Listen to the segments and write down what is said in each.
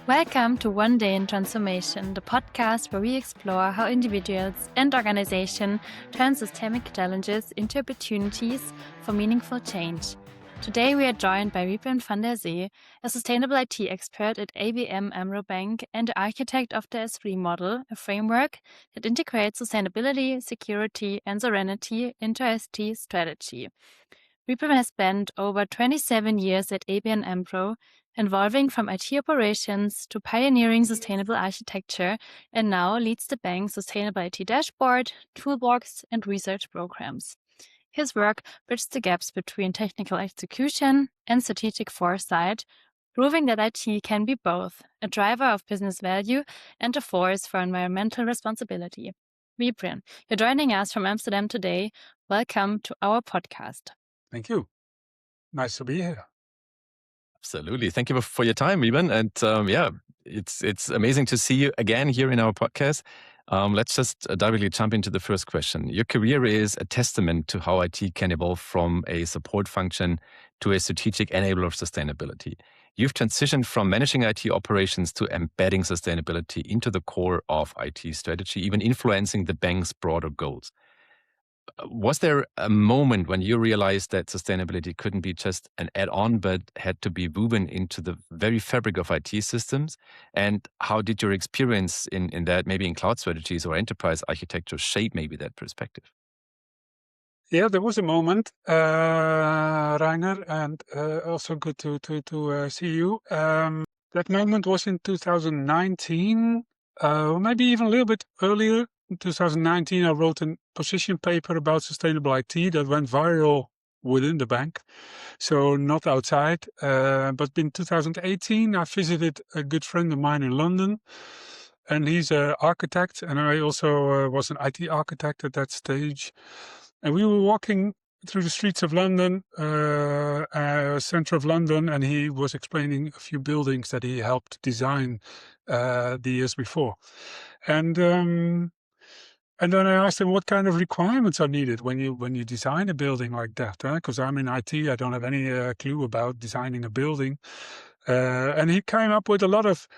Welcome to One Day in Transformation, the podcast where we explore how individuals and organizations turn systemic challenges into opportunities for meaningful change. Today we are joined by Wiebren van der Zee, a sustainable IT expert at ABN AMRO Bank and the architect of the S3 model, a framework that integrates sustainability, security, and sovereignty into ST strategy. Wiebren has spent over 27 years at ABN AMRO, evolving from IT operations to pioneering sustainable architecture, and now leads the bank's sustainable IT dashboard, toolbox, and research programs. His work bridges the gaps between technical execution and strategic foresight, proving that IT can be both a driver of business value and a force for environmental responsibility. Wiebren, you're joining us from Amsterdam today. Welcome to our podcast. Thank you. Nice to be here. Absolutely. Thank you for your time, Wiebren. And it's amazing to see you again here in our podcast. Let's just directly jump into the first question. Your career is a testament to how IT can evolve from a support function to a strategic enabler of sustainability. You've transitioned from managing IT operations to embedding sustainability into the core of IT strategy, even influencing the bank's broader goals. Was there a moment when you realized that sustainability couldn't be just an add-on, but had to be woven into the very fabric of IT systems? And how did your experience in that, maybe in cloud strategies or enterprise architecture, shape maybe that perspective? Yeah, there was a moment, Rainer, and also good to see you. That moment was in 2019, or maybe even a little bit earlier. In 2019, I wrote a position paper about sustainable IT that went viral within the bank, so not outside. But in 2018, I visited a good friend of mine in London, and he's an architect, and I also was an IT architect at that stage. And we were walking through the streets of London, center of London, and he was explaining a few buildings that he helped design the years before. And then I asked him what kind of requirements are needed when you design a building like that, because I'm in IT, I don't have any clue about designing a building. And he came up with a lot of,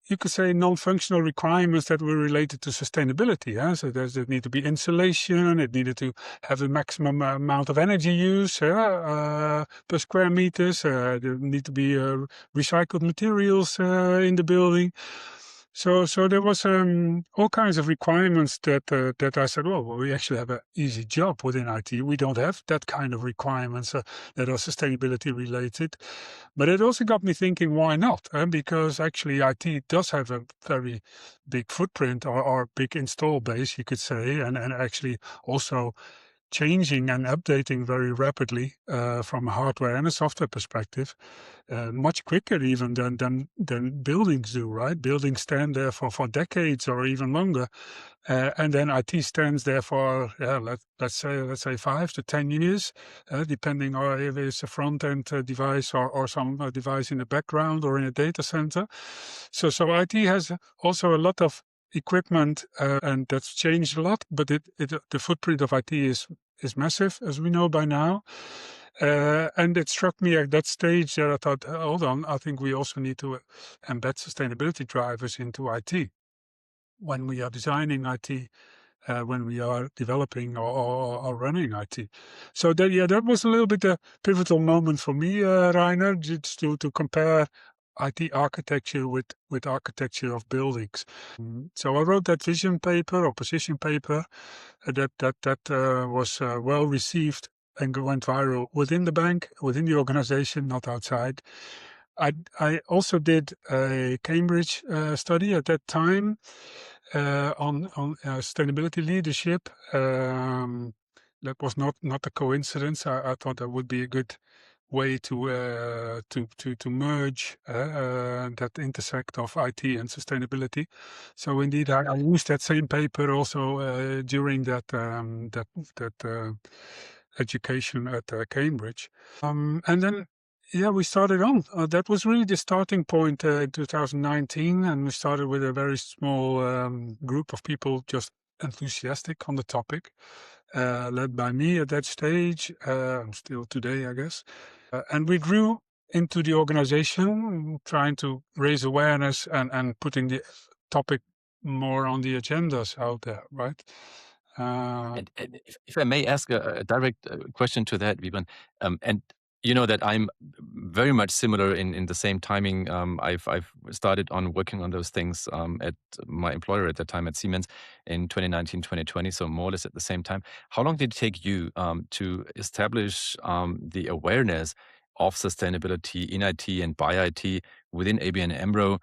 you could say, non-functional requirements that were related to sustainability. So there need to be insulation, it needed to have a maximum amount of energy use per square meters, there need to be recycled materials in the building. So there was all kinds of requirements that I said, well, we actually have an easy job within IT. We don't have that kind of requirements that are sustainability related. But it also got me thinking, why not? Because actually IT does have a very big footprint or big install base, you could say, and actually also changing and updating very rapidly from a hardware and a software perspective, much quicker even than buildings do, right? Buildings stand there for decades or even longer, and then IT stands there for let's say 5 to 10 years, depending on if it's a front end device or some device in the background or in a data center. So IT has also a lot of equipment, and that's changed a lot, but the footprint of IT is massive, as we know by now. And it struck me at that stage that I thought, hold on, I think we also need to embed sustainability drivers into IT when we are designing IT, when we are developing or running IT. So that was a little bit a pivotal moment for me, Rainer, just to compare IT architecture with architecture of buildings. So I wrote that vision paper or position paper that was well received and went viral within the bank, within the organization, not outside. I also did a Cambridge study at that time on sustainability leadership. That was not a coincidence. I thought that would be a good way to merge that intersect of IT and sustainability. So indeed, I used that same paper also during that education at Cambridge, and then we started on. That was really the starting point in 2019, and we started with a very small group of people just enthusiastic on the topic, led by me at that stage, still today, I guess. And we grew into the organization, trying to raise awareness and putting the topic more on the agendas out there, right? And if I may ask a direct question to that, Wiebren, and you know that I'm very much similar in the same timing. I've started on working on those things at my employer at that time at Siemens in 2019, 2020, so more or less at the same time. How long did it take you to establish the awareness of sustainability in IT and by IT within ABN AMRO?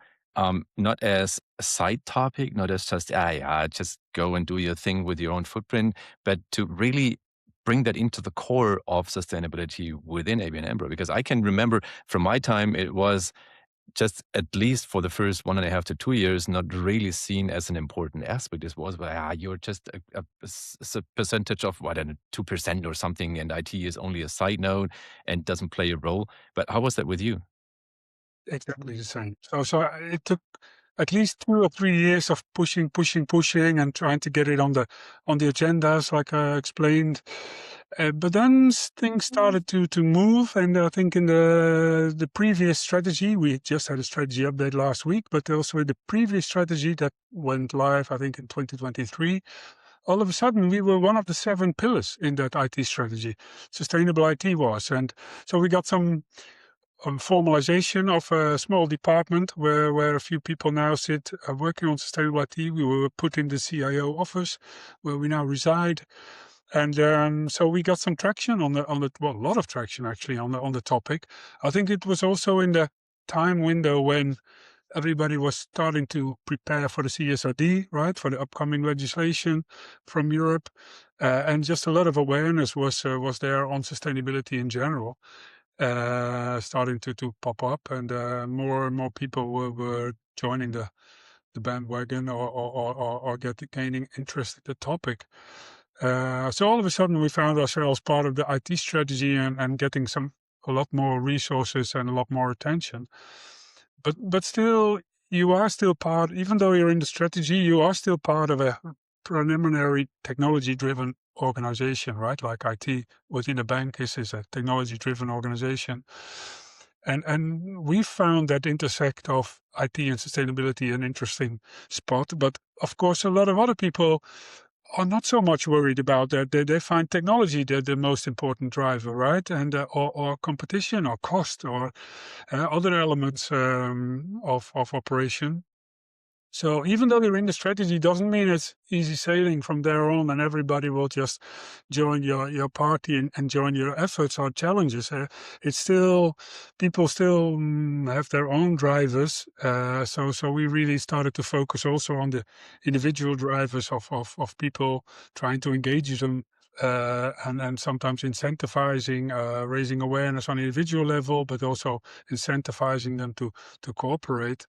Not as a side topic, not as just, yeah, just go and do your thing with your own footprint, but to really bring that into the core of sustainability within ABN AMRO. Because I can remember from my time, it was just at least for the first 1.5 to 2 years, not really seen as an important aspect. It was, you're just a percentage of, I don't know, 2% or something, and IT is only a side note and doesn't play a role. But how was that with you? Exactly the same. So it took at least 2 or 3 years of pushing, and trying to get it on the agendas, like I explained. But then things started to move, and I think in the previous strategy, we just had a strategy update last week, but also in the previous strategy that went live, I think in 2023, all of a sudden we were one of the 7 pillars in that IT strategy. Sustainable IT was, and so we got some formalization of a small department where a few people now sit working on sustainable IT. We were put in the CIO office where we now reside, and so we got some traction on the well, a lot of traction actually on the topic. I think it was also in the time window when everybody was starting to prepare for the CSRD, right, for the upcoming legislation from Europe, and just a lot of awareness was there on sustainability in general. Starting to pop up, and more and more people were joining the bandwagon or gaining interest in the topic. So all of a sudden we found ourselves part of the IT strategy and getting a lot more resources and a lot more attention. But still, you are still part, even though you're in the strategy, you are still part of a preliminary technology-driven organization, right? Like IT within a bank is a technology-driven organization. And we found that intersect of IT and sustainability an interesting spot. But of course, a lot of other people are not so much worried about that. They find technology the most important driver, right? And or competition or cost or other elements of operation. So even though you're in the strategy, doesn't mean it's easy sailing from there on, and everybody will just join your party and join your efforts or challenges. It's still, people still have their own drivers. So we really started to focus also on the individual drivers of people, trying to engage them. And sometimes incentivizing, raising awareness on individual level, but also incentivizing them to cooperate.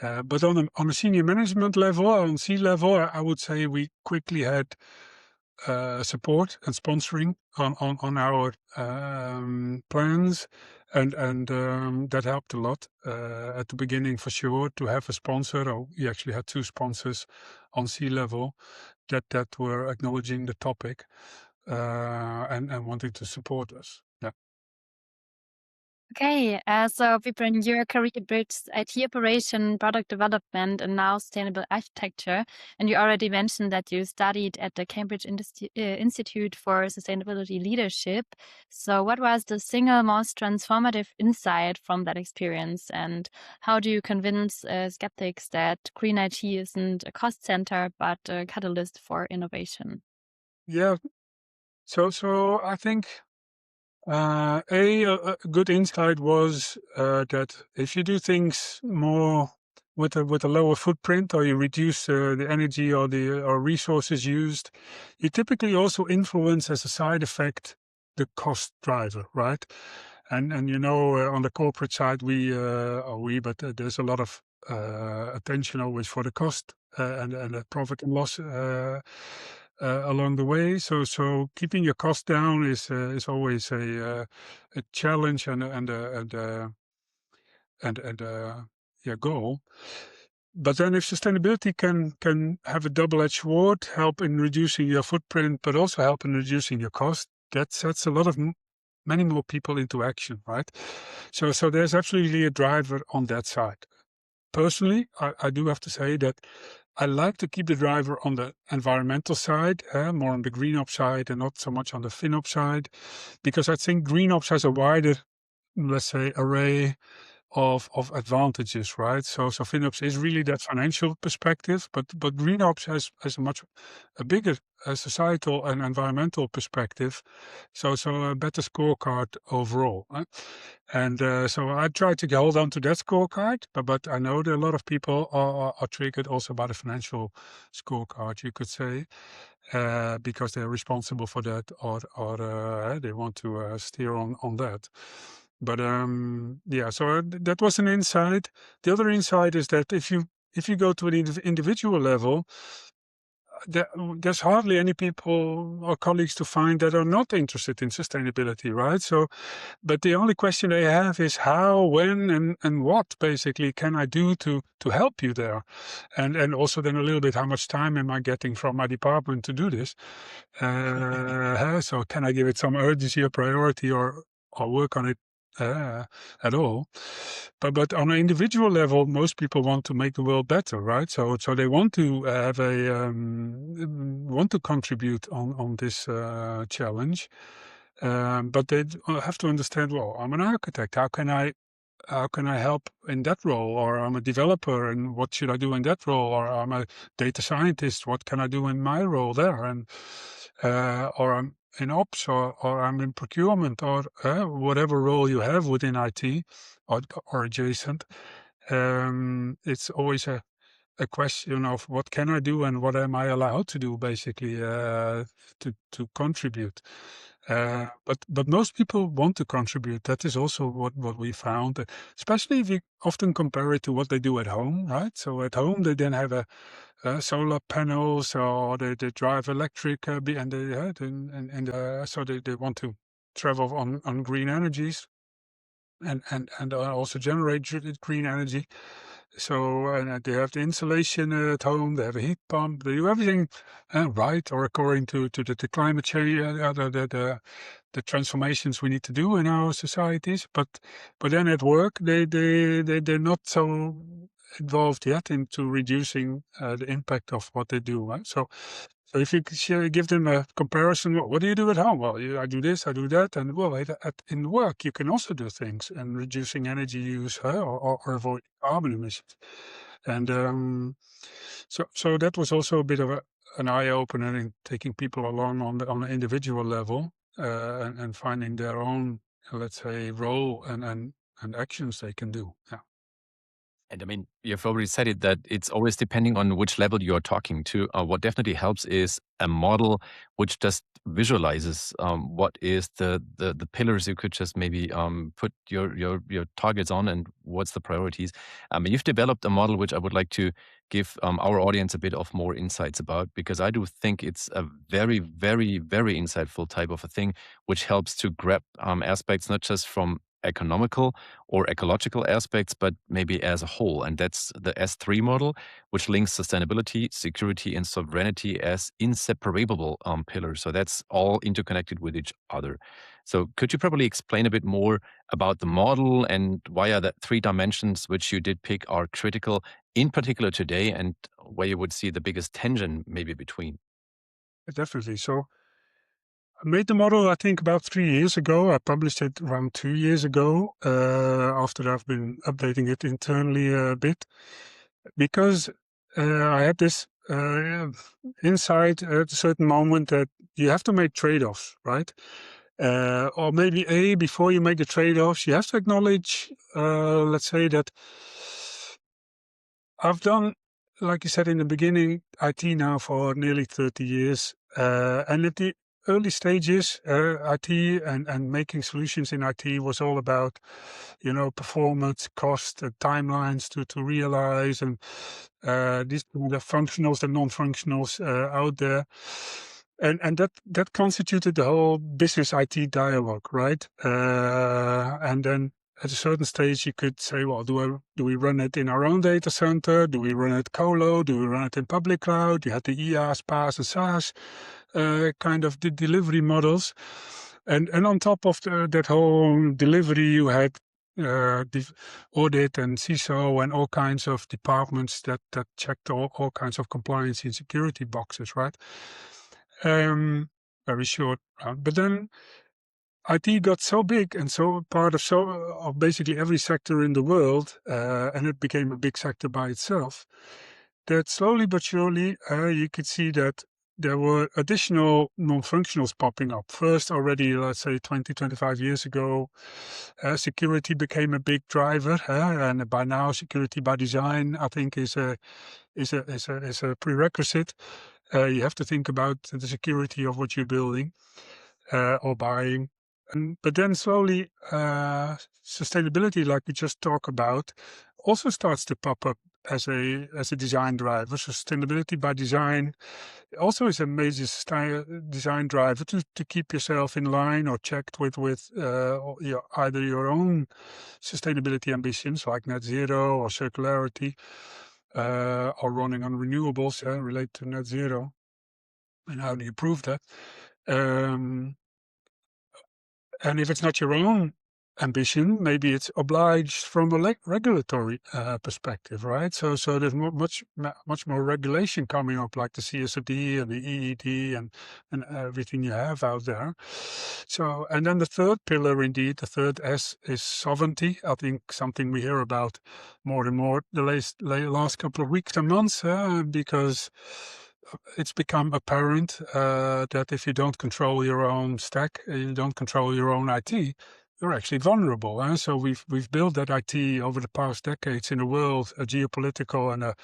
But on a senior management level, on C-level, I would say we quickly had support and sponsoring on our plans, and that helped a lot at the beginning for sure to have a sponsor. Or we actually had 2 sponsors on C-level that were acknowledging the topic and wanting to support us. Yeah. Okay, so Wiebren, your career bridges IT operation, product development, and now sustainable architecture. And you already mentioned that you studied at the Cambridge Institute for Sustainability Leadership. So what was the single most transformative insight from that experience? And how do you convince skeptics that green IT isn't a cost center, but a catalyst for innovation? Yeah. So I think a good insight was that if you do things more with a lower footprint, or you reduce the energy or resources used, you typically also influence as a side effect the cost driver, right? And on the corporate side, but there's a lot of attention always for the cost and the profit and loss along the way. So keeping your cost down is always a challenge and yeah, goal. But then if sustainability can have a double-edged sword, help in reducing your footprint, but also help in reducing your cost, that sets a lot of many more people into action, right? So there's absolutely a driver on that side. Personally, I do have to say that I like to keep the driver on the environmental side, more on the green ops side and not so much on the FinOps side, because I think green ops has a wider, let's say, array of advantages, right? So FinOps is really that financial perspective, but green ops has a bigger societal and environmental perspective. So a better scorecard overall. And so I try to hold on to that scorecard, but I know that a lot of people are triggered also by the financial scorecard, you could say, because they're responsible for that, or they want to steer on that. But yeah, so that was an insight. The other insight is that if you go to an individual level, there's hardly any people or colleagues to find that are not interested in sustainability, right? So, but the only question they have is how, when, and what basically can I do to help you there, and also then a little bit how much time am I getting from my department to do this? So can I give it some urgency or priority, or work on it at all? But on an individual level, most people want to make the world better, right? So they want to have want to contribute on this challenge. But they have to understand, well, I'm an architect. How can I help in that role? Or I'm a developer, and what should I do in that role? Or I'm a data scientist, what can I do in my role there? And or I'm in ops, or I'm in procurement, or whatever role you have within IT or adjacent. It's always a question of what can I do and what am I allowed to do, basically, to contribute. But most people want to contribute. That is also what we found, especially if you often compare it to what they do at home, right? So at home they then have a solar panels, or they drive electric, and so they want to travel on green energies, and also generate green energy. So they have the insulation at home, they have a heat pump, they do everything right, or according to the climate change, the transformations we need to do in our societies. But then at work, they're not so involved yet into reducing the impact of what they do. Right? So if you give them a comparison, what do you do at home? Well, I do this, I do that, and well, in work you can also do things, and reducing energy use, or avoid carbon emissions. And so that was also a bit of an eye opener in taking people along on an individual level, and finding their own, let's say, role and actions they can do. Yeah. And I mean, you've already said it, that it's always depending on which level you're talking to. What definitely helps is a model which just visualizes what is the pillars you could just maybe put your targets on, and what's the priorities. You've developed a model which I would like to give our audience a bit of more insights about, because I do think it's a very, very, very insightful type of a thing, which helps to grab aspects not just from economical or ecological aspects, but maybe as a whole. And that's the S3 model, which links sustainability, security, and sovereignty as inseparable pillars. So that's all interconnected with each other. So could you probably explain a bit more about the model, and why are the three dimensions which you did pick are critical, in particular today, and where you would see the biggest tension maybe between? Definitely. So I made the model, I think, about 3 years ago. I published it around 2 years ago, after I've been updating it internally a bit, because I had this insight at a certain moment that you have to make trade-offs, right? Or maybe before you make the trade-offs, you have to acknowledge, let's say, that I've done, like you said in the beginning, IT now for nearly 30 years. And at the early stages, IT and making solutions in IT was all about, performance, cost, timelines to realize, and these the functionals and non-functionals out there. And that constituted the whole business IT dialogue, right? And then at a certain stage, you could say, well, do we run it in our own data center? Do we run it colo? Do we run it in public cloud? You had the IaaS, PaaS, and SaaS kind of the delivery models. And on top of that whole delivery, you had audit and CISO and all kinds of departments that checked all kinds of compliance and security boxes, right? Very short. But then IT got so big and so part of basically every sector in the world, and it became a big sector by itself, that slowly but surely you could see that there were additional non-functionals popping up. First, already, let's say 20, 25 years ago, security became a big driver, and by now, security by design, I think, is a prerequisite. You have to think about the security of what you're building or buying. But then slowly, sustainability, like we just talked about, also starts to pop up as a design driver. Sustainability by design also is a major design driver to keep yourself in line or checked with either your own sustainability ambitions like net zero or circularity, or running on renewables related to net zero. And how do you prove that? And if it's not your own ambition, maybe it's obliged from a regulatory perspective, right? So there's much more regulation coming up, like the CSRD and the EED and everything you have out there. So, and then the third pillar, indeed, the third S is sovereignty. I think something we hear about more and more the last couple of weeks and months, because it's become apparent that if you don't control your own stack, you don't control your own IT, you're actually vulnerable. So we've built that IT over the past decades in a world, a geopolitical and a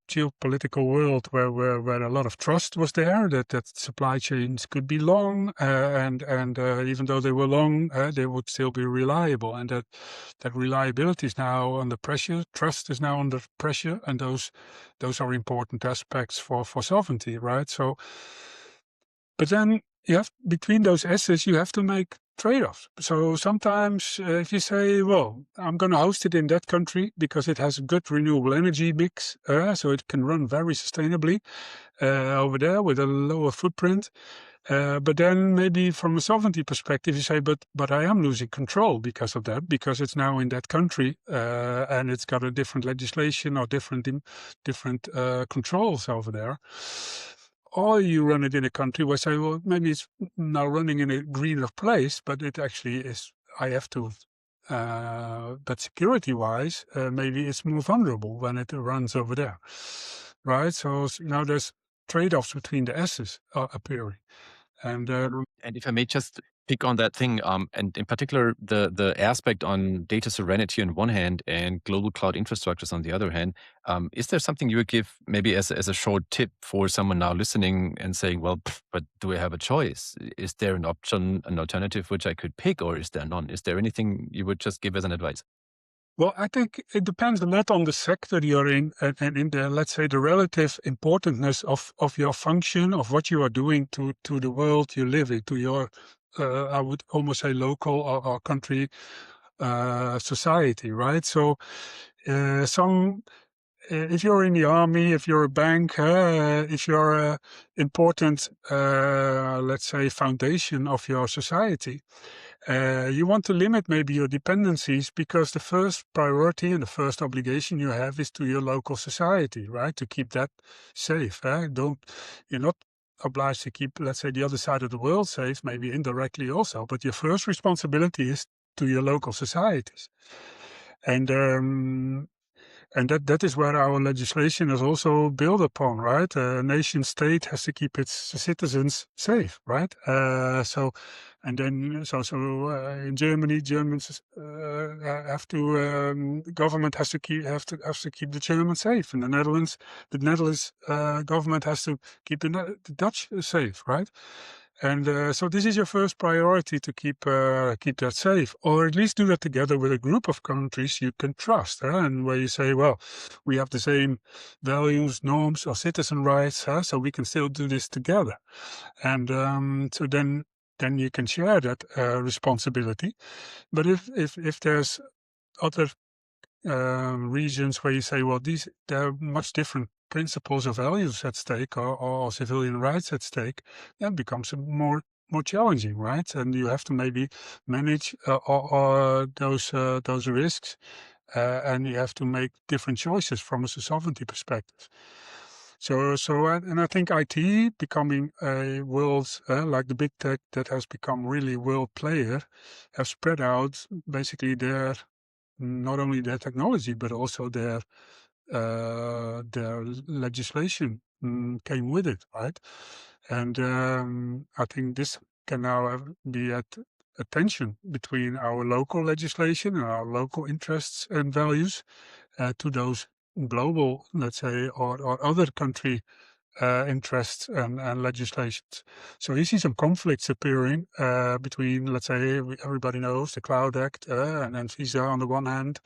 geopolitical world where a lot of trust was there, that supply chains could be long, and even though they were long, they would still be reliable, and that reliability is now under pressure. Trust is now under pressure, and those are important aspects for sovereignty, right? So, but then you have between those S's, you have to make trade-offs. So sometimes if you say, well, I'm going to host it in that country because it has a good renewable energy mix, so it can run very sustainably over there with a lower footprint. But then maybe from a sovereignty perspective, you say, but I am losing control because of that, because it's now in that country and it's got a different legislation or different controls over there. Or you run it in a country where say, well, maybe it's now running in a greener place, but it actually is, I have to, but security-wise, maybe it's more vulnerable when it runs over there, right? So now there's trade-offs between the S's appearing. And if I may just pick on that thing, and in particular, the aspect on data sovereignty on one hand and global cloud infrastructures on the other hand, is there something you would give maybe as a short tip for someone now listening and saying, well, but do I have a choice? Is there an option, an alternative which I could pick, or is there none? Is there anything you would just give as an advice? Well, I think it depends a lot on the sector you're in and in the, let's say, the relative importance of your function, of what you are doing to the world you live in, to your, I would almost say local or country society, right? So if you're in the army, if you're a bank, if you're an important, let's say, foundation of your society, you want to limit maybe your dependencies because the first priority and the first obligation you have is to your local society, right? To keep that safe. You're not obliged to keep, let's say, the other side of the world safe, maybe indirectly also, but your first responsibility is to your local societies. And that is where our legislation is also built upon, right? A nation state has to keep its citizens safe, right? In Germany, Germans have to. The government has to keep the Germans safe. In the Netherlands government has to keep the Dutch safe, right? And so this is your first priority, to keep that safe, or at least do that together with a group of countries you can trust, and where you say, well, we have the same values, norms, or citizen rights, so we can still do this together. And so then you can share that responsibility. But if there's other regions where you say, well, there are much different principles or values at stake, or civilian rights at stake, then it becomes a more more challenging, right? And you have to maybe manage those risks, and you have to make different choices from a sovereignty perspective. And I think IT becoming a world, like the big tech that has become really world player, have spread out basically not only their technology, but also their legislation came with it, right? And I think this can now be at a tension between our local legislation and our local interests and values to those global, let's say, or other country interests and legislations. So you see some conflicts appearing between, let's say, everybody knows the Cloud Act and Visa on the one hand,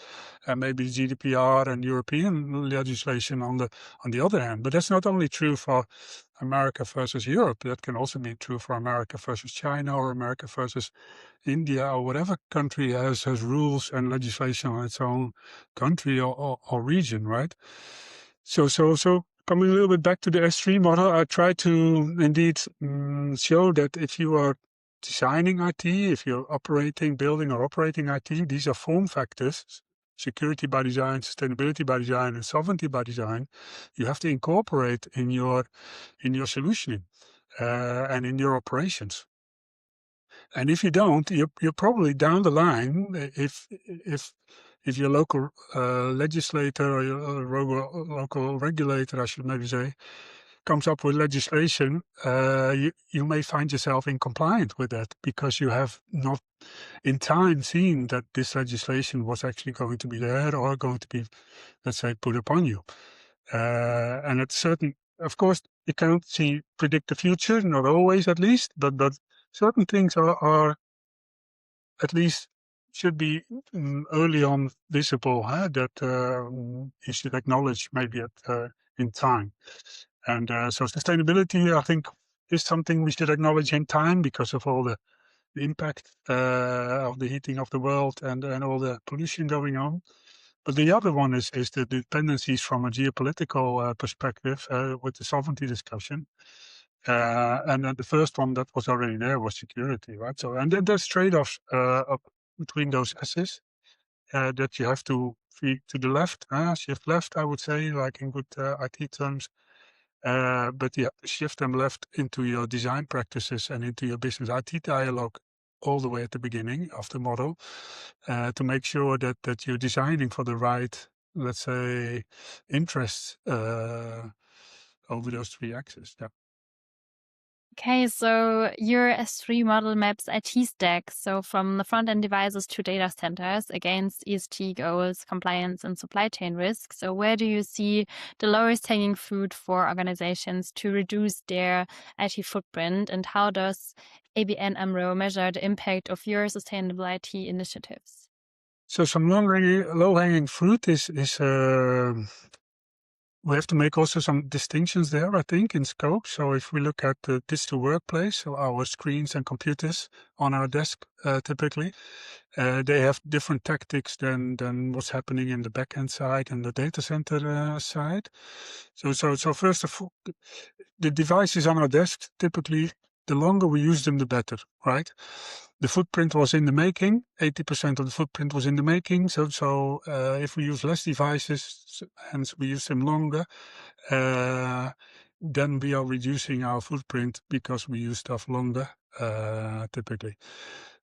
and maybe GDPR and European legislation on the other hand. But that's not only true for America versus Europe. That can also be true for America versus China or America versus India or whatever country has rules and legislation on its own country or region, right? So coming a little bit back to the S3 model, I try to indeed show that if you are designing IT, if you're building or operating IT, these are form factors, security by design, sustainability by design, and sovereignty by design, you have to incorporate in your solutioning and in your operations. And if you don't, you're probably down the line, if your local legislator or your local regulator, I should maybe say, comes up with legislation, you may find yourself incompliant with that because you have not in time seen that this legislation was actually going to be there or going to be, let's say, put upon you. And it's certain, of course, you can't predict the future, not always at least, but certain things are at least should be early on visible, that you should acknowledge maybe in time. And so sustainability, I think, is something we should acknowledge in time because of all the impact of the heating of the world and all the pollution going on. But the other one is the dependencies from a geopolitical perspective with the sovereignty discussion. And then the first one that was already there was security, right? So, and then there's trade-offs between those S's that you have to feed to the left, shift left, I would say, like in good IT terms. But you have to shift them left into your design practices and into your business IT dialogue all the way at the beginning of the model to make sure that you're designing for the right, let's say, interests over those three axes. Yeah. Okay, so your S3 model maps IT stack, so from the front-end devices to data centers against ESG goals, compliance, and supply chain risk. So where do you see the lowest hanging fruit for organizations to reduce their IT footprint, and how does ABN AMRO measure the impact of your sustainable IT initiatives? So some low-hanging fruit is we have to make also some distinctions there, I think, in scope. So if we look at the digital workplace, so our screens and computers on our desk, typically, they have different tactics than what's happening in the backend side and the data center side. So first of all, the devices on our desk, typically, the longer we use them, the better, right? The footprint was in the making. 80% of the footprint was in the making. So if we use less devices, hence we use them longer, then we are reducing our footprint because we use stuff longer, typically.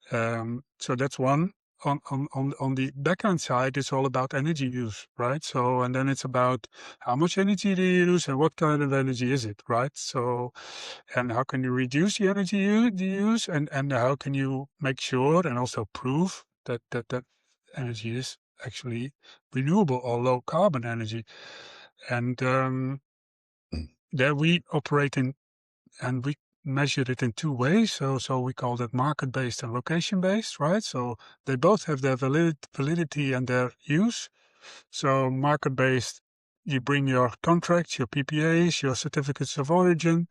So that's one. On the backend side, it's all about energy use, right? So, and then it's about how much energy do you use and what kind of energy is it, right? So, and how can you reduce the energy you use, and how can you make sure and also prove that energy is actually renewable or low carbon energy. And there we operate in, and we measure it in two ways. So we call that market-based and location-based, right? So they both have their validity and their use. So market-based, you bring your contracts, your PPAs, your certificates of origin,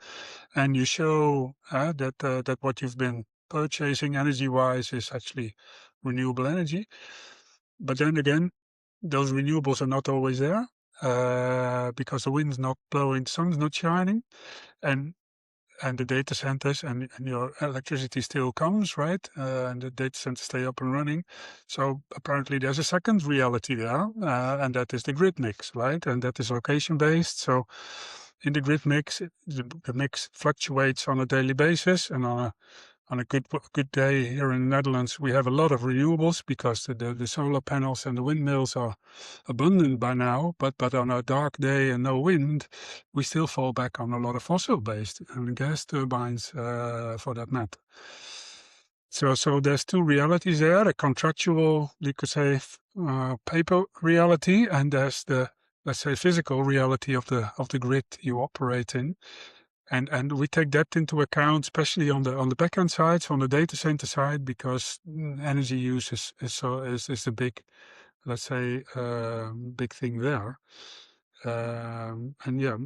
and you show that what you've been purchasing energy-wise is actually renewable energy. But then again, those renewables are not always there because the wind's not blowing, the sun's not shining, and and the data centers, and your electricity still comes, right? And the data centers stay up and running. So apparently there's a second reality there, and that is the grid mix, right? And that is location based. So in the grid mix, the mix fluctuates on a daily basis, and on a good day here in the Netherlands, we have a lot of renewables because the solar panels and the windmills are abundant by now. But on a dark day and no wind, we still fall back on a lot of fossil-based and gas turbines, for that matter. So there's two realities there: a contractual, you could say, paper reality, and there's the, let's say, physical reality of the grid you operate in. And we take that into account, especially on the backend side, so on the data center side, because energy use is a big, let's say, big thing there. And yeah,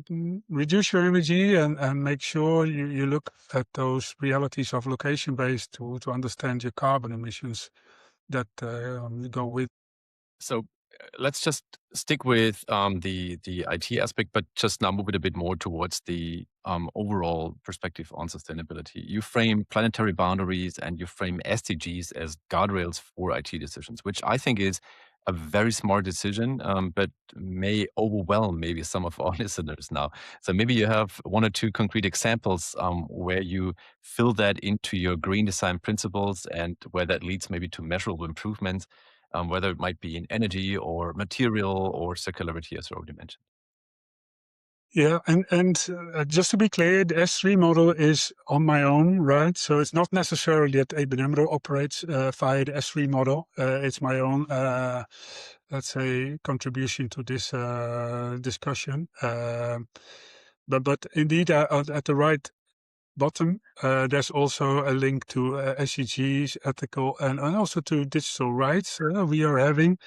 reduce your energy and make sure you look at those realities of location based to understand your carbon emissions that go with. So let's just stick with the IT aspect, but just now move it a bit more towards the overall perspective on sustainability. You frame planetary boundaries and you frame SDGs as guardrails for IT decisions, which I think is a very smart decision, but may overwhelm maybe some of our listeners now. So maybe you have one or two concrete examples where you fill that into your green design principles and where that leads maybe to measurable improvements, whether it might be in energy or material or circularity, as you already mentioned. Yeah, and just to be clear, the S3 model is on my own, right? So it's not necessarily that ABN AMRO operates via the S3 model. It's my own, let's say, contribution to this discussion. But indeed, at the right bottom, there's also a link to SDGs, ethical, and also to digital rights we are having.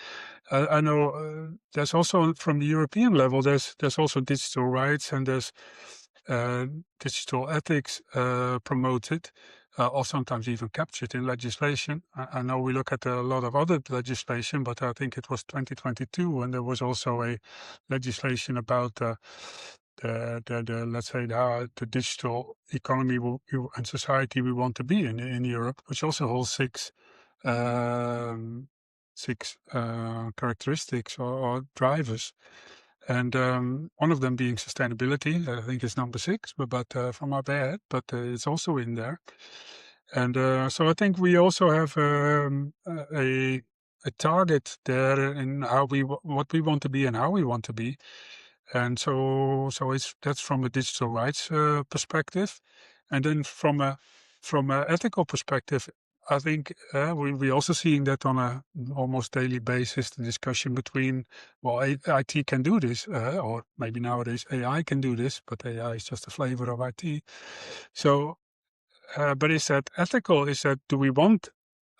I know there's also from the European level, there's also digital rights, and there's digital ethics promoted, or sometimes even captured in legislation. I know we look at a lot of other legislation, but I think it was 2022 when there was also a legislation about the let's say the digital economy and society we want to be in Europe, which also holds um, six characteristics or drivers, and one of them being sustainability. I think is number 6, but from my bad, but it's also in there. And so I think we also have a target there in how what we want to be and how we want to be. And so that's from a digital rights perspective, and then from a ethical perspective, I think we're also seeing that on a almost daily basis, the discussion between, well, IT can do this, or maybe nowadays AI can do this, but AI is just a flavor of IT. So, but is that ethical? Is that, do we want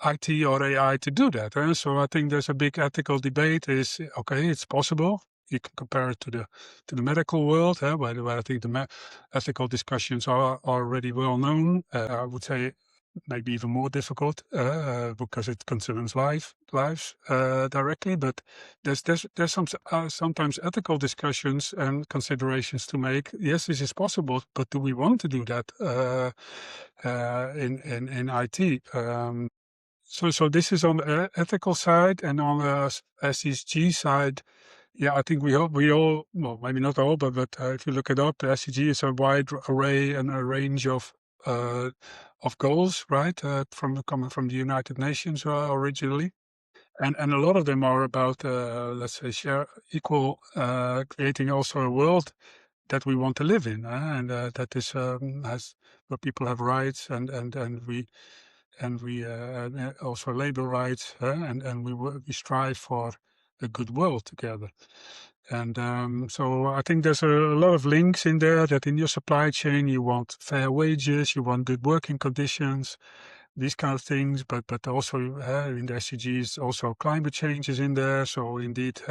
IT or AI to do that? So I think there's a big ethical debate. Is okay, it's possible. You can compare it to the medical world, where I think the ethical discussions are already well known. I would say maybe even more difficult because it concerns lives directly. But there's sometimes ethical discussions and considerations to make. Yes, this is possible, but do we want to do that in IT? So this is on the ethical side, and on the SDG side. Yeah, I think we all, well, maybe not all, but if you look it up, the SDG is a wide array and a range of goals, right? Coming from the United Nations originally, and a lot of them are about, let's say, share equal, creating also a world that we want to live in, and that is has where people have rights, and we also labor rights, and we strive for a good world together. And so I think there's a lot of links in there, that in your supply chain you want fair wages, you want good working conditions, these kind of things. But also in the SDGs, also climate change is in there. So indeed,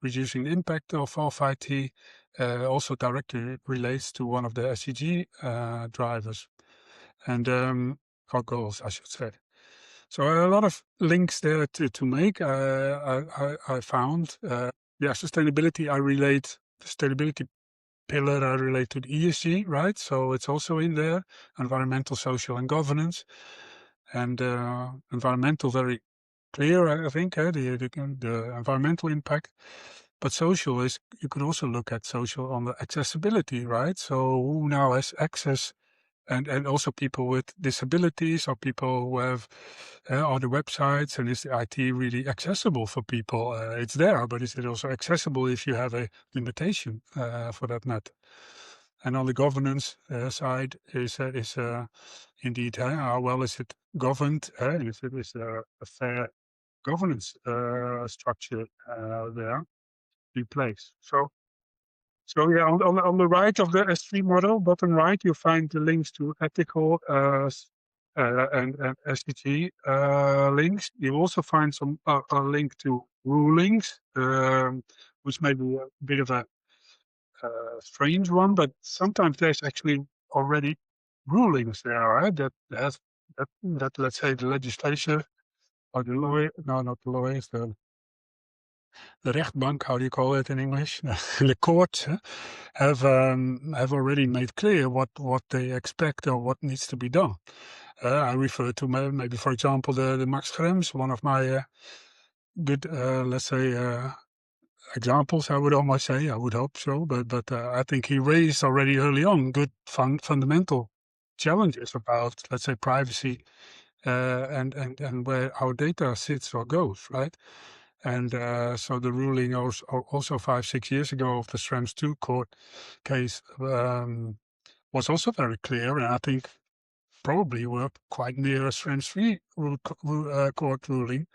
reducing the impact of IT also directly relates to one of the SDG drivers, and our goals, I should say. So a lot of links there to make. I found. Yeah, sustainability. I relate sustainability pillar related to ESG, right? So it's also in there, environmental, social, and governance. And environmental, very clear, I think, the environmental impact. But social is, you could also look at social on the accessibility, right? So who now has access, and also people with disabilities or people who have other websites, and is the IT really accessible for people? It's there, but is it also accessible if you have a limitation for that matter? And on the governance side is indeed how well is it governed? If it is a fair governance structure there in place. So yeah, on the right of the S3 model, bottom right, you find the links to ethical and SDG links. You also find some a link to rulings, which may be a bit of a strange one, but sometimes there's actually already rulings there, right? That let's say the legislature or the lawyer, no, not the lawyers, the rechtbank, how do you call it in English? The courts have already made clear what they expect or what needs to be done. I refer to maybe, for example, the Max Schrems, one of my good, let's say, examples. I would almost say, I would hope so, but I think he raised already early on good fundamental challenges about, let's say, privacy and where our data sits or goes, right? And so the ruling also 5-6 years ago of the Schrems 2 court case was also very clear, and I think probably we're quite near a Schrems 3 court ruling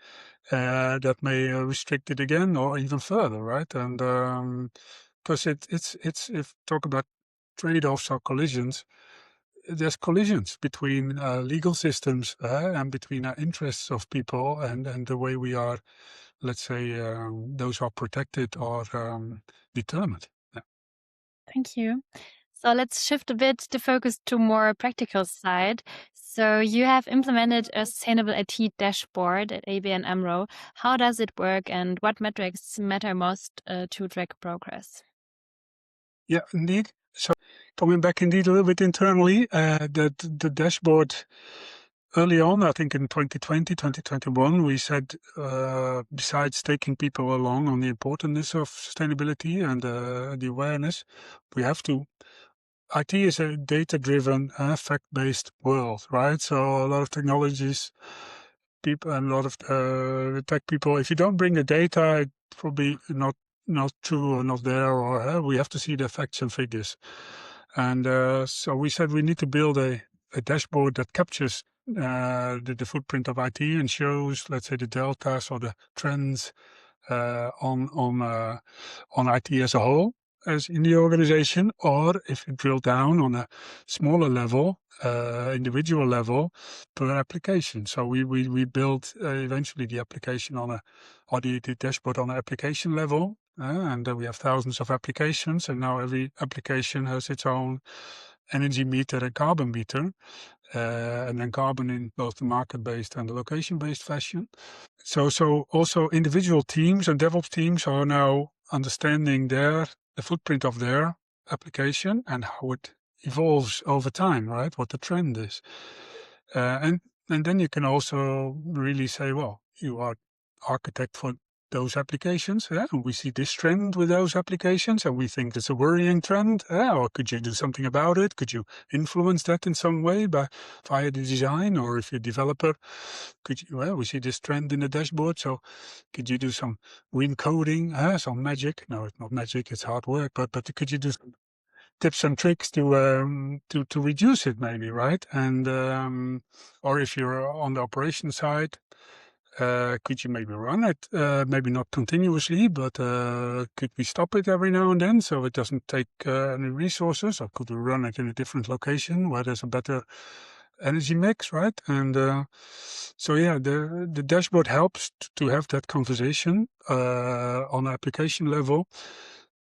that may restrict it again or even further, right? And because it's if talk about trade-offs or collisions, there's collisions between legal systems and between our interests of people and the way we are, let's say, those are protected or determined. Yeah. Thank you. So let's shift a bit the focus to more practical side. So you have implemented a sustainable IT dashboard at ABN AMRO. How does it work, and what metrics matter most to track progress? Yeah, indeed. So coming back indeed a little bit internally, the dashboard early on, I think in 2020, 2021, we said, besides taking people along on the importance of sustainability and the awareness, we have to. IT is a data-driven, fact-based world, right? So a lot of technologies, people, and a lot of the tech people, if you don't bring the data, it's probably not true or not there, or we have to see the facts and figures. And so we said we need to build a dashboard that captures the footprint of IT and shows, let's say, the deltas or the trends on IT as a whole, as in the organization, or if you drill down on a smaller level, individual level per application. So we built eventually the application or the dashboard on an application level. And we have thousands of applications, and now every application has its own energy meter and carbon meter, and then carbon in both the market-based and the location-based fashion. So also individual teams and DevOps teams are now understanding the footprint of their application and how it evolves over time, right? What the trend is. And then you can also really say, well, you are architect for those applications, and we see this trend with those applications, and we think it's a worrying trend, or could you do something about it? Could you influence that in some way via the design? Or if you're a developer, we see this trend in the dashboard, so could you do some re-encoding, some magic? No, it's not magic, it's hard work, but could you do some tips and tricks to reduce it maybe, right? And or if you're on the operation side, could you maybe run it, maybe not continuously, but could we stop it every now and then so it doesn't take any resources? Or could we run it in a different location where there's a better energy mix, right? And so yeah, the dashboard helps to have that conversation on application level.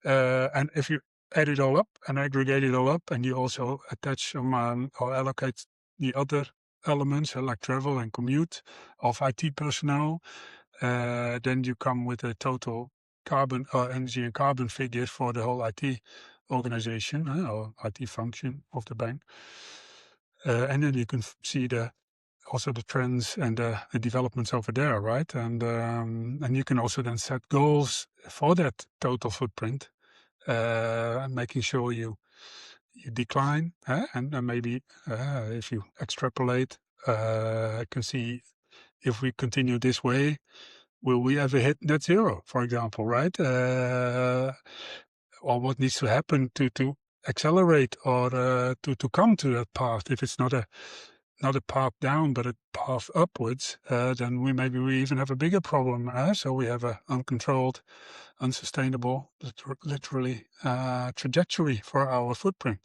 And if you add it all up and aggregate it all up, and you also attach some or allocate the other elements like travel and commute of IT personnel, then you come with a total carbon or energy and carbon figure for the whole IT organization or IT function of the bank. And then you can see also the trends and the developments over there, right? And you can also then set goals for that total footprint, making sure you decline, and maybe if you extrapolate, you can see if we continue this way, will we ever hit net zero, for example, right? Or what needs to happen to accelerate or to come to that path? If it's not a path down, but a path upwards, then we even have a bigger problem. So we have an uncontrolled, unsustainable, literally trajectory for our footprint.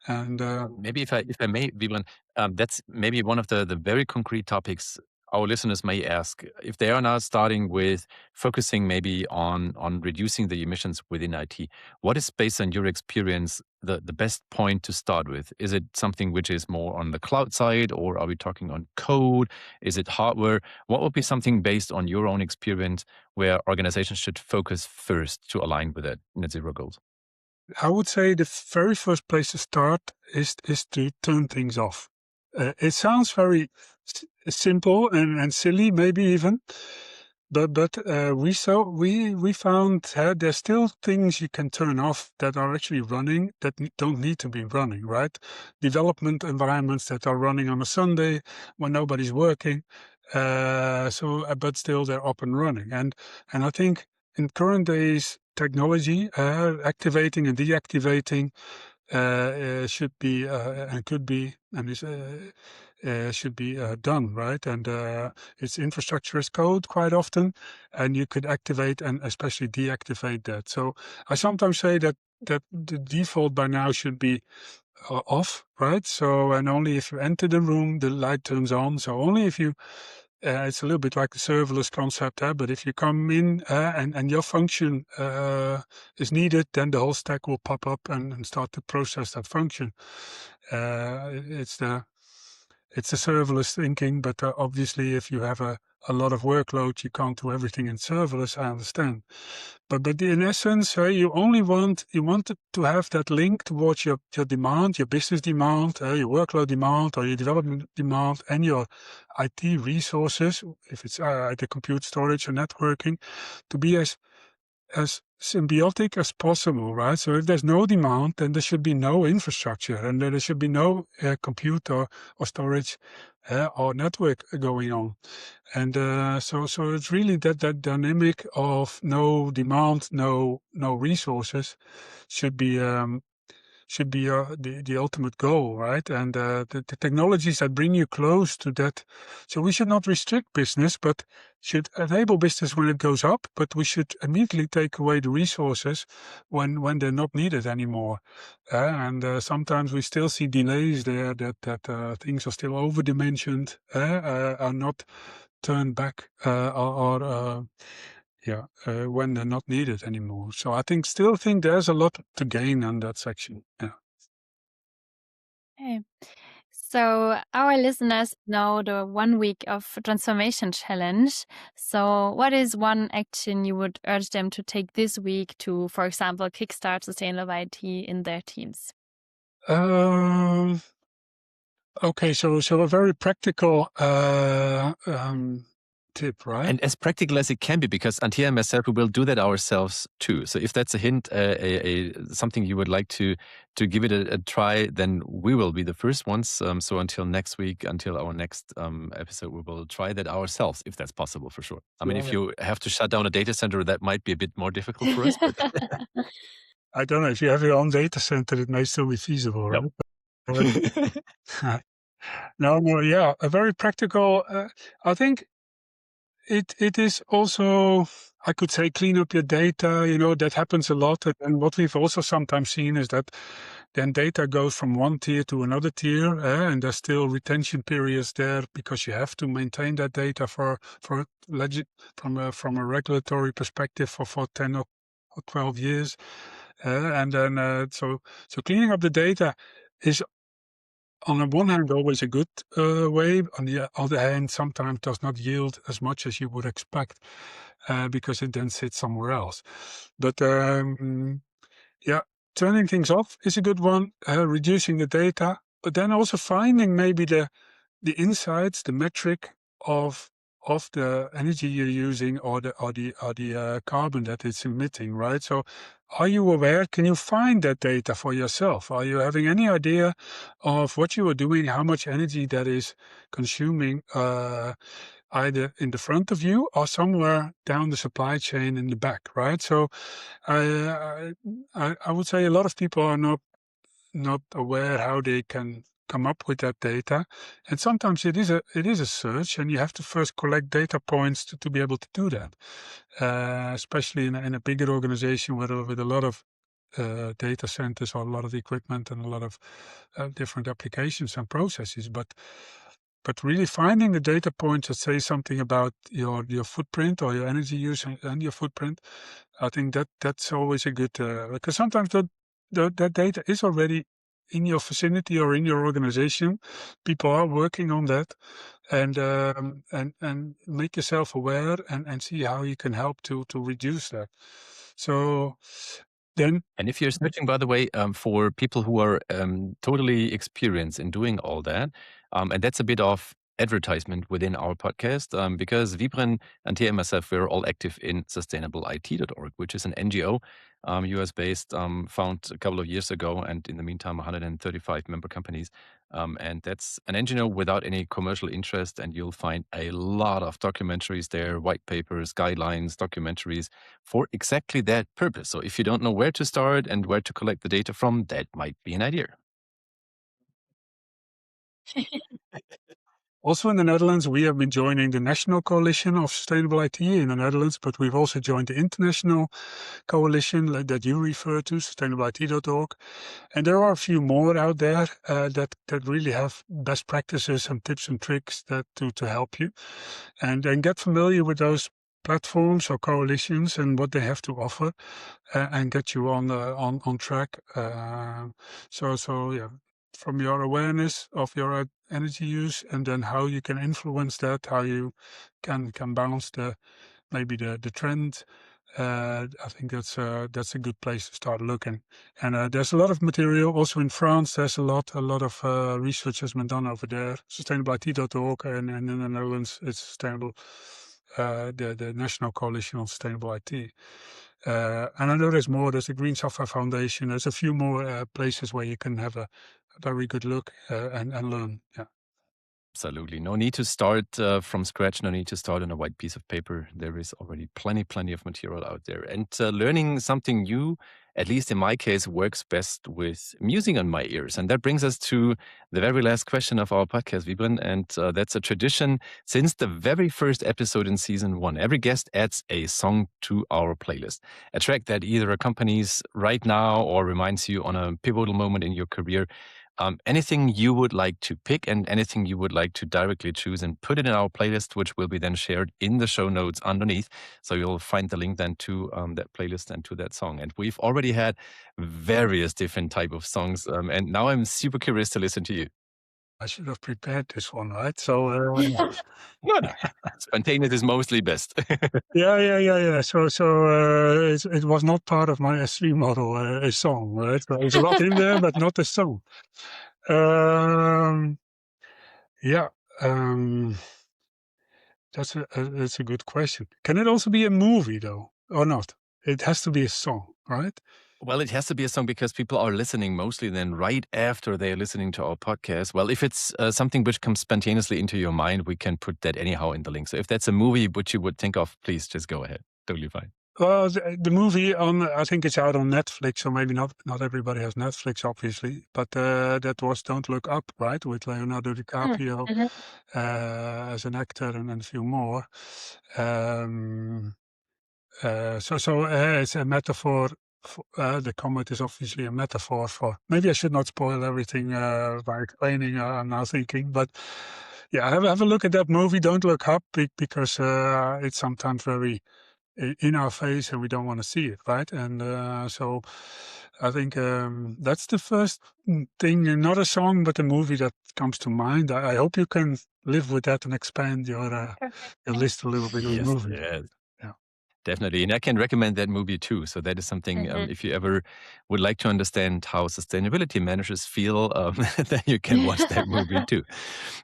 And maybe if I may, Wiebren, that's maybe one of the very concrete topics our listeners may ask. If they are now starting with focusing maybe on reducing the emissions within IT, what is, based on your experience, the best point to start with? Is it something which is more on the cloud side, or are we talking on code? Is it hardware? What would be something based on your own experience where organizations should focus first to align with that net zero goals? I would say the very first place to start is to turn things off. It sounds very simple and silly, maybe even, but we found there's still things you can turn off that are actually running that don't need to be running, right? Development environments that are running on a Sunday when nobody's working, but still they're up and running, and I think in current days technology, activating and deactivating should be and could be and should be done, right? And it's infrastructure as code quite often, and you could activate and especially deactivate that. So I sometimes say that the default by now should be off, right? So, and only if you enter the room, the light turns on. So only if you it's a little bit like the serverless concept, but if you come in and your function is needed, then the whole stack will pop up and start to process that function. It's the serverless thinking, but obviously if you have a lot of workload, you can't do everything in serverless, I understand. But in essence, you want to have that link towards your demand, your business demand, your workload demand, or your development demand, and your IT resources, if it's the compute storage or networking, to be as symbiotic as possible, right? So if there's no demand, then there should be no infrastructure, and there should be no compute or storage or network going on. And so it's really that dynamic of no demand, no resources should be the ultimate goal, right? And the technologies that bring you close to that. So we should not restrict business, but should enable business when it goes up. But we should immediately take away the resources when they're not needed anymore. And sometimes we still see delays there that things are still overdimensioned, are not turned back, when they're not needed anymore. So I still think there's a lot to gain on that section. Yeah. Okay. So our listeners know the 1 week of transformation challenge. So what is one action you would urge them to take this week to, for example, kickstart sustainable IT in their teams? Okay, so a very practical tip, right? And as practical as it can be, because Antje and myself, we will do that ourselves too. So if that's a hint, something you would like to give it a try, then we will be the first ones. So until next week, until our next episode, we will try that ourselves, if that's possible, for sure. I mean, if you have to shut down a data center, that might be a bit more difficult for us. But I don't know, if you have your own data center, it may still be feasible, right? No, yeah, a very practical. I think it is also, I could say, clean up your data. That happens a lot. And what we've also sometimes seen is that then data goes from one tier to another tier, and there's still retention periods there because you have to maintain that data from a regulatory perspective for 10 or 12 years. And then so cleaning up the data is, on the one hand, always a good way. On the other hand, sometimes does not yield as much as you would expect because it then sits somewhere else. But turning things off is a good one, reducing the data, but then also finding maybe the insights, the metric of the energy you're using or the carbon that it's emitting, right? So are you aware? Can you find that data for yourself? Are you having any idea of what you are doing, how much energy that is consuming, either in the front of you or somewhere down the supply chain in the back, right? So I would say a lot of people are not aware how they can come up with that data, and sometimes it is a search, and you have to first collect data points to be able to do that, especially in a bigger organization with a lot of data centers or a lot of equipment and a lot of different applications and processes. But really finding the data points that say something about your footprint or your energy use and your footprint, I think that's always a good, because sometimes that data is already in your vicinity or in your organization. People are working on that, and make yourself aware and see how you can help to reduce that. So then, And if you're searching, by the way, for people who are totally experienced in doing all that, and that's a bit of advertisement within our podcast, because Wiebren, Antea, and myself, we're all active in sustainablet.org, which is an NGO, US-based, found a couple of years ago, and in the meantime, 135 member companies. And that's an NGO without any commercial interest, and you'll find a lot of documentaries there, white papers, guidelines, documentaries, for exactly that purpose. So if you don't know where to start and where to collect the data from, that might be an idea. also in the Netherlands, we have been joining the National Coalition of Sustainable IT in the Netherlands, but we've also joined the international coalition that you refer to, sustainablet.org. And there are a few more out there that really have best practices and tips and tricks that to help you. And get familiar with those platforms or coalitions and what they have to offer, and get you on track. So yeah, from your awareness of your energy use, and then how you can influence that, how you can bounce maybe the trend. I think that's a good place to start looking. And there's a lot of material also in France. There's a lot of research has been done over there. Sustainablet.org, and in the Netherlands it's sustainable. The National Coalition on Sustainable IT. And I know there's more. There's the Green Software Foundation. There's a few more places where you can have a very good look and learn. Yeah. Absolutely. No need to start from scratch. No need to start on a white piece of paper. There is already plenty of material out there. And learning something new, at least in my case, works best with music on my ears. And that brings us to the very last question of our podcast, Wiebren. And that's a tradition since the very first episode in season 1. Every guest adds a song to our playlist, a track that either accompanies right now or reminds you on a pivotal moment in your career. Anything you would like to pick and anything you would like to directly choose and put it in our playlist, which will be then shared in the show notes underneath. So you'll find the link then to that playlist and to that song. And we've already had various different type of songs. And now I'm super curious to listen to you. I should have prepared this one, right? So No. Spontaneous is mostly best. yeah. So it was not part of my S3 model, a song, right? So there's a lot in there, but not a song. Yeah. That's a good question. Can it also be a movie though, or not? It has to be a song, right? Well, it has to be a song because people are listening mostly then right after they're listening to our podcast. Well, if it's something which comes spontaneously into your mind, we can put that anyhow in the link. So if that's a movie which you would think of, please just go ahead. Totally fine. Well, the movie I think it's out on Netflix, so maybe not everybody has Netflix, obviously. But that was Don't Look Up, right, with Leonardo DiCaprio as an actor and a few more. It's a metaphor. The comet is obviously a metaphor for. Maybe I should not spoil everything by explaining. I'm now thinking, but yeah, have a look at that movie. Don't Look Up, because it's sometimes very in our face and we don't want to see it, right? And so I think that's the first thing. Not a song, but a movie that comes to mind. I hope you can live with that and expand your list a little bit with movies. Yes. Yeah. Definitely. And I can recommend that movie too. So that is something, if you ever would like to understand how sustainability managers feel, then you can watch that movie too.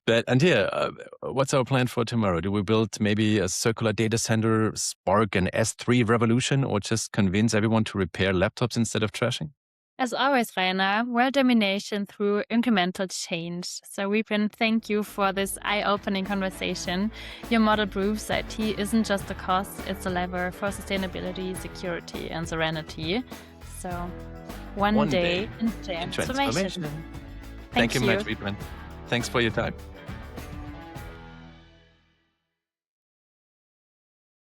But Andrea, what's our plan for tomorrow? Do we build maybe a circular data center, spark an S3 revolution, or just convince everyone to repair laptops instead of trashing? As always, Rainer, world domination through incremental change. So Wiebren, thank you for this eye-opening conversation. Your model proves that IT isn't just a cost, it's a lever for sustainability, security, and serenity. So one day in transformation. Thank you much, Wiebren. Thanks for your time.